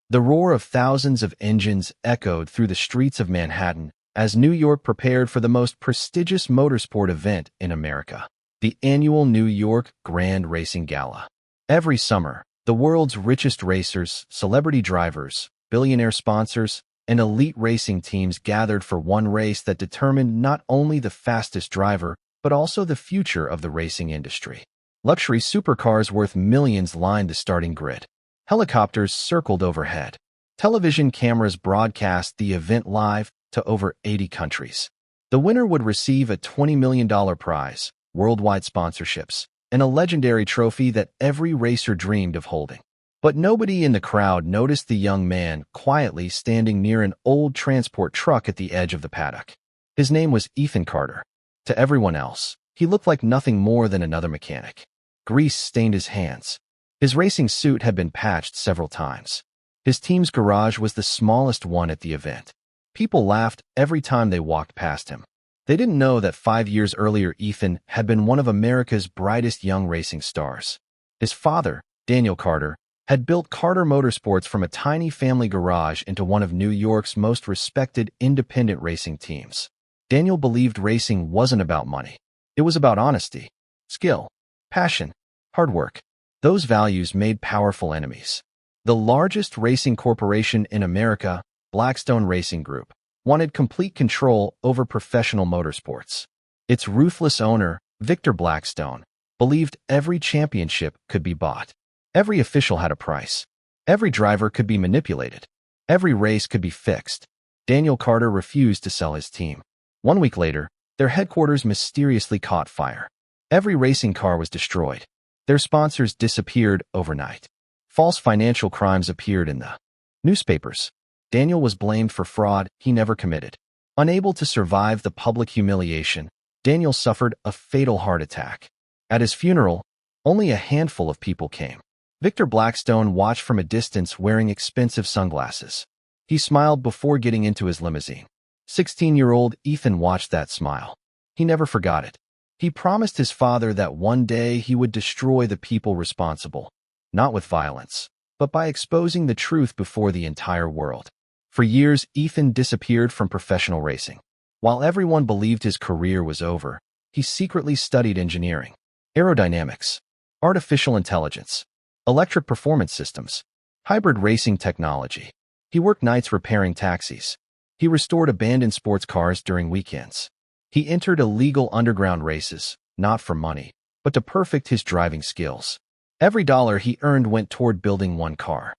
The roar of thousands of engines echoed through the streets of Manhattan as New York prepared for the most prestigious motorsport event in America, the annual New York Grand Racing Gala. Every summer, the world's richest racers, celebrity drivers, billionaire sponsors, and elite racing teams gathered for one race that determined not only the fastest driver, but also the future of the racing industry. Luxury supercars worth millions lined the starting grid. Helicopters circled overhead. Television cameras broadcast the event live to over 80 countries. The winner would receive a $20 million prize, worldwide sponsorships, and a legendary trophy that every racer dreamed of holding. But nobody in the crowd noticed the young man quietly standing near an old transport truck at the edge of the paddock. His name was Ethan Carter. To everyone else, he looked like nothing more than another mechanic. Grease stained his hands. His racing suit had been patched several times. His team's garage was the smallest one at the event. People laughed every time they walked past him. They didn't know that 5 years earlier Ethan had been one of America's brightest young racing stars. His father, Daniel Carter, had built Carter Motorsports from a tiny family garage into one of New York's most respected independent racing teams. Daniel believed racing wasn't about money. It was about honesty, skill, passion, hard work. Those values made powerful enemies. The largest racing corporation in America, Blackstone Racing Group, wanted complete control over professional motorsports. Its ruthless owner, Victor Blackstone, believed every championship could be bought. Every official had a price. Every driver could be manipulated. Every race could be fixed. Daniel Carter refused to sell his team. 1 week later, their headquarters mysteriously caught fire. Every racing car was destroyed. Their sponsors disappeared overnight. False financial crimes appeared in the newspapers. Daniel was blamed for fraud he never committed. Unable to survive the public humiliation, Daniel suffered a fatal heart attack. At his funeral, only a handful of people came. Victor Blackstone watched from a distance wearing expensive sunglasses. He smiled before getting into his limousine. 16-year-old Ethan watched that smile. He never forgot it. He promised his father that one day he would destroy the people responsible, not with violence, but by exposing the truth before the entire world. For years, Ethan disappeared from professional racing. While everyone believed his career was over, he secretly studied engineering, aerodynamics, artificial intelligence, electric performance systems, hybrid racing technology. He worked nights repairing taxis. He restored abandoned sports cars during weekends. He entered illegal underground races, not for money, but to perfect his driving skills. Every dollar he earned went toward building one car.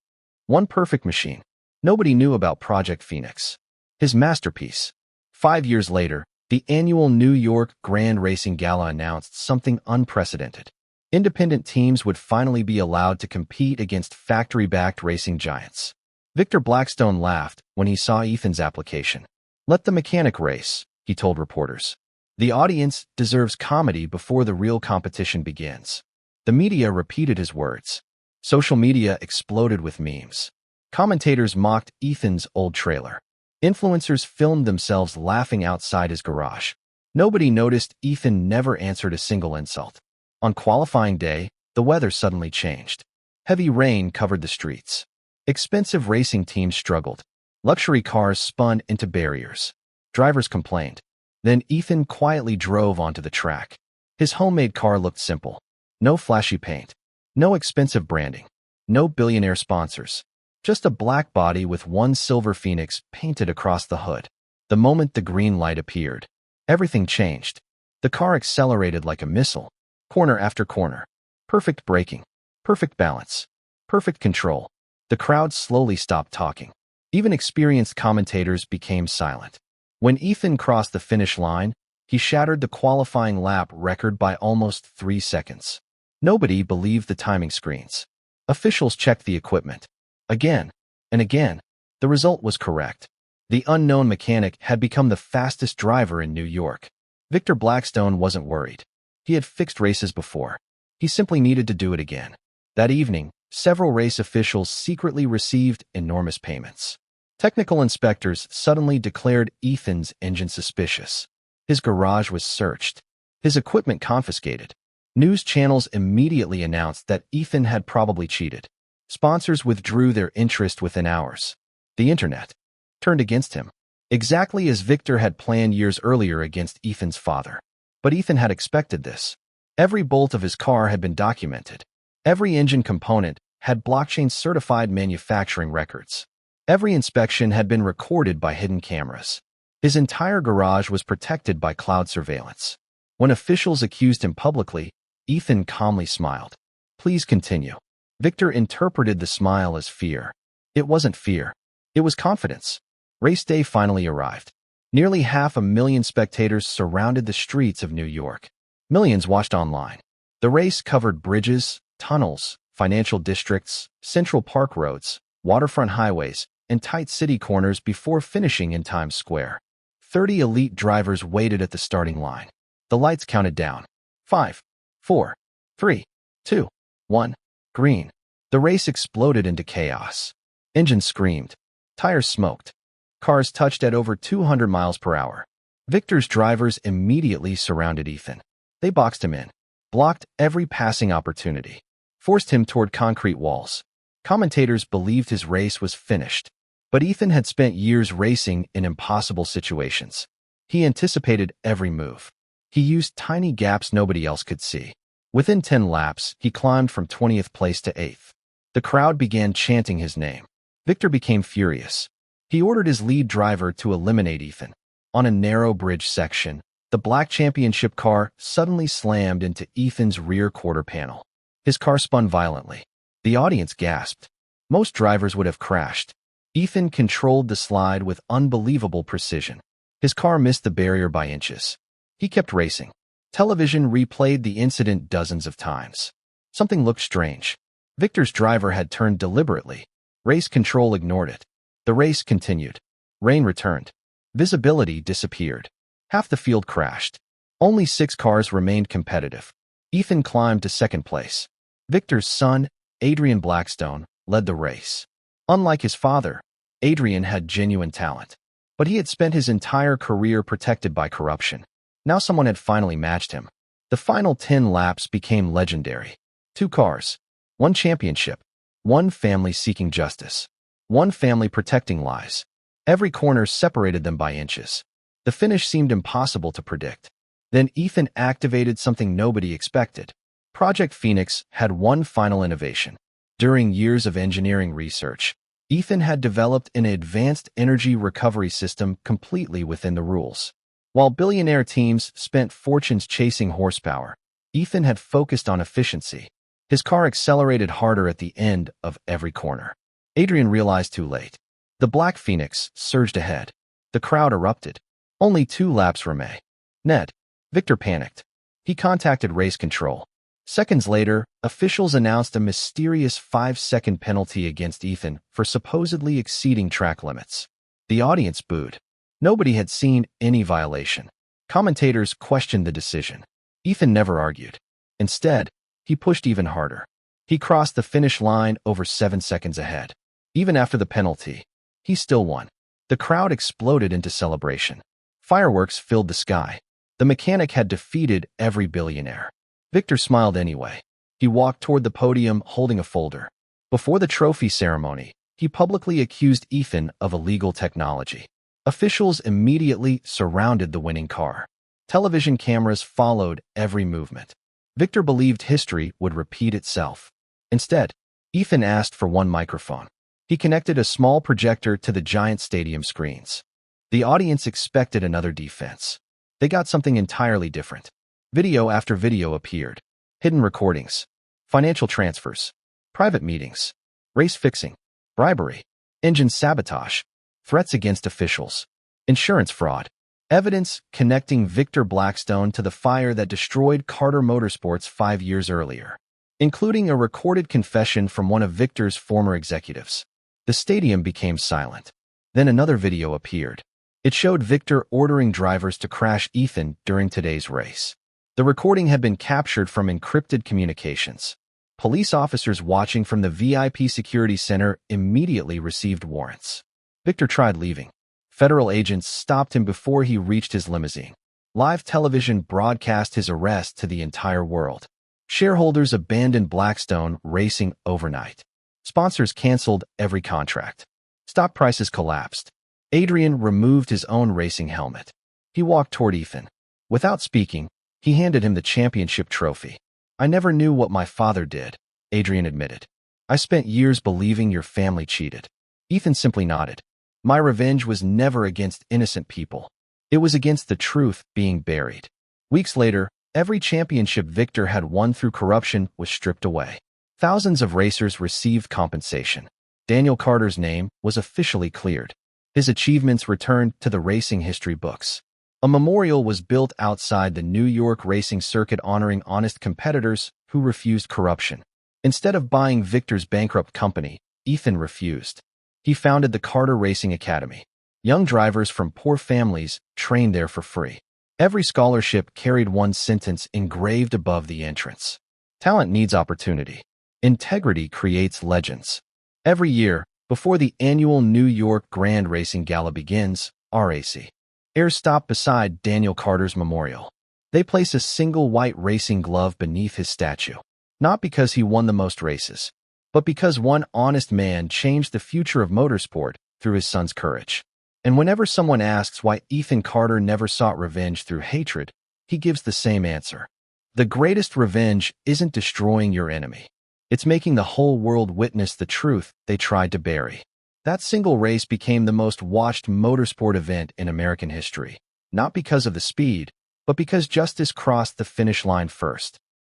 One perfect machine. Nobody knew about Project Phoenix, his masterpiece. 5 years later, the annual New York Grand Racing Gala announced something unprecedented. Independent teams would finally be allowed to compete against factory-backed racing giants. Victor Blackstone laughed when he saw Ethan's application. "Let the mechanic race," he told reporters. "The audience deserves comedy before the real competition begins." The media repeated his words. Social media exploded with memes. Commentators mocked Ethan's old trailer. Influencers filmed themselves laughing outside his garage. Nobody noticed Ethan never answered a single insult. On qualifying day, the weather suddenly changed. Heavy rain covered the streets. Expensive racing teams struggled. Luxury cars spun into barriers. Drivers complained. Then Ethan quietly drove onto the track. His homemade car looked simple. No flashy paint. No expensive branding. No billionaire sponsors. Just a black body with one silver phoenix painted across the hood. The moment the green light appeared, everything changed. The car accelerated like a missile. Corner after corner. Perfect braking. Perfect balance. Perfect control. The crowd slowly stopped talking. Even experienced commentators became silent. When Ethan crossed the finish line, he shattered the qualifying lap record by almost 3 seconds. Nobody believed the timing screens. Officials checked the equipment. Again and again, the result was correct. The unknown mechanic had become the fastest driver in New York. Victor Blackstone wasn't worried. He had fixed races before. He simply needed to do it again. That evening, several race officials secretly received enormous payments. Technical inspectors suddenly declared Ethan's engine suspicious. His garage was searched. His equipment confiscated. News channels immediately announced that Ethan had probably cheated. Sponsors withdrew their interest within hours. The internet turned against him, exactly as Victor had planned years earlier against Ethan's father. But Ethan had expected this. Every bolt of his car had been documented. Every engine component had blockchain-certified manufacturing records. Every inspection had been recorded by hidden cameras. His entire garage was protected by cloud surveillance. When officials accused him publicly, Ethan calmly smiled. "Please continue." Victor interpreted the smile as fear. It wasn't fear. It was confidence. Race day finally arrived. Nearly 500,000 spectators surrounded the streets of New York. Millions watched online. The race covered bridges, tunnels, financial districts, Central Park roads, waterfront highways, and tight city corners before finishing in Times Square. 30 elite drivers waited at the starting line. The lights counted down. 5, 4, 3, 2, 1. Green. The race exploded into chaos. Engines screamed. Tires smoked. Cars touched at over 200 miles per hour. Victor's drivers immediately surrounded Ethan. They boxed him in, blocked every passing opportunity, forced him toward concrete walls. Commentators believed his race was finished. But Ethan had spent years racing in impossible situations. He anticipated every move. He used tiny gaps nobody else could see. Within 10 laps, he climbed from 20th place to 8th. The crowd began chanting his name. Victor became furious. He ordered his lead driver to eliminate Ethan. On a narrow bridge section, the black championship car suddenly slammed into Ethan's rear quarter panel. His car spun violently. The audience gasped. Most drivers would have crashed. Ethan controlled the slide with unbelievable precision. His car missed the barrier by inches. He kept racing. Television replayed the incident dozens of times. Something looked strange. Victor's driver had turned deliberately. Race control ignored it. The race continued. Rain returned. Visibility disappeared. Half the field crashed. Only 6 cars remained competitive. Ethan climbed to 2nd place. Victor's son, Adrian Blackstone, led the race. Unlike his father, Adrian had genuine talent. But he had spent his entire career protected by corruption. Now someone had finally matched him. The final 10 laps became legendary. 2 cars. 1 championship. 1 family seeking justice. 1 family protecting lies. Every corner separated them by inches. The finish seemed impossible to predict. Then Ethan activated something nobody expected. Project Phoenix had one final innovation. During years of engineering research, Ethan had developed an advanced energy recovery system completely within the rules. While billionaire teams spent fortunes chasing horsepower, Ethan had focused on efficiency. His car accelerated harder at the end of every corner. Adrian realized too late. The Black Phoenix surged ahead. The crowd erupted. Only 2 laps remained. Ned. Victor panicked. He contacted race control. Seconds later, officials announced a mysterious 5-second penalty against Ethan for supposedly exceeding track limits. The audience booed. Nobody had seen any violation. Commentators questioned the decision. Ethan never argued. Instead, he pushed even harder. He crossed the finish line over 7 seconds ahead. Even after the penalty, he still won. The crowd exploded into celebration. Fireworks filled the sky. The mechanic had defeated every billionaire. Victor smiled anyway. He walked toward the podium holding a folder. Before the trophy ceremony, he publicly accused Ethan of illegal technology. Officials immediately surrounded the winning car. Television cameras followed every movement. Victor believed history would repeat itself. Instead, Ethan asked for one microphone. He connected a small projector to the giant stadium screens. The audience expected another defense. They got something entirely different. Video after video appeared. Hidden recordings, financial transfers, private meetings, race fixing, bribery, engine sabotage, threats against officials, insurance fraud, evidence connecting Victor Blackstone to the fire that destroyed Carter Motorsports 5 years earlier, including a recorded confession from one of Victor's former executives. The stadium became silent. Then another video appeared. It showed Victor ordering drivers to crash Ethan during today's race. The recording had been captured from encrypted communications. Police officers watching from the VIP security center immediately received warrants. Victor tried leaving. Federal agents stopped him before he reached his limousine. Live television broadcast his arrest to the entire world. Shareholders abandoned Blackstone Racing overnight. Sponsors canceled every contract. Stock prices collapsed. Adrian removed his own racing helmet. He walked toward Ethan. Without speaking, he handed him the championship trophy. "I never knew what my father did," Adrian admitted. "I spent years believing your family cheated." Ethan simply nodded. "My revenge was never against innocent people. It was against the truth being buried." Weeks later, every championship Victor had won through corruption was stripped away. Thousands of racers received compensation. Daniel Carter's name was officially cleared. His achievements returned to the racing history books. A memorial was built outside the New York racing circuit honoring honest competitors who refused corruption. Instead of buying Victor's bankrupt company, Ethan refused. He founded the Carter Racing Academy. Young drivers from poor families trained there for free. Every scholarship carried one sentence engraved above the entrance: "Talent needs opportunity. Integrity creates legends." Every year, before the annual New York Grand Racing Gala begins, RAC heirs stop beside Daniel Carter's memorial. They place a single white racing glove beneath his statue, not because he won the most races, but because one honest man changed the future of motorsport through his son's courage. And whenever someone asks why Ethan Carter never sought revenge through hatred, he gives the same answer: the greatest revenge isn't destroying your enemy. It's making the whole world witness the truth they tried to bury. That single race became the most watched motorsport event in American history, not because of the speed, but because justice crossed the finish line first.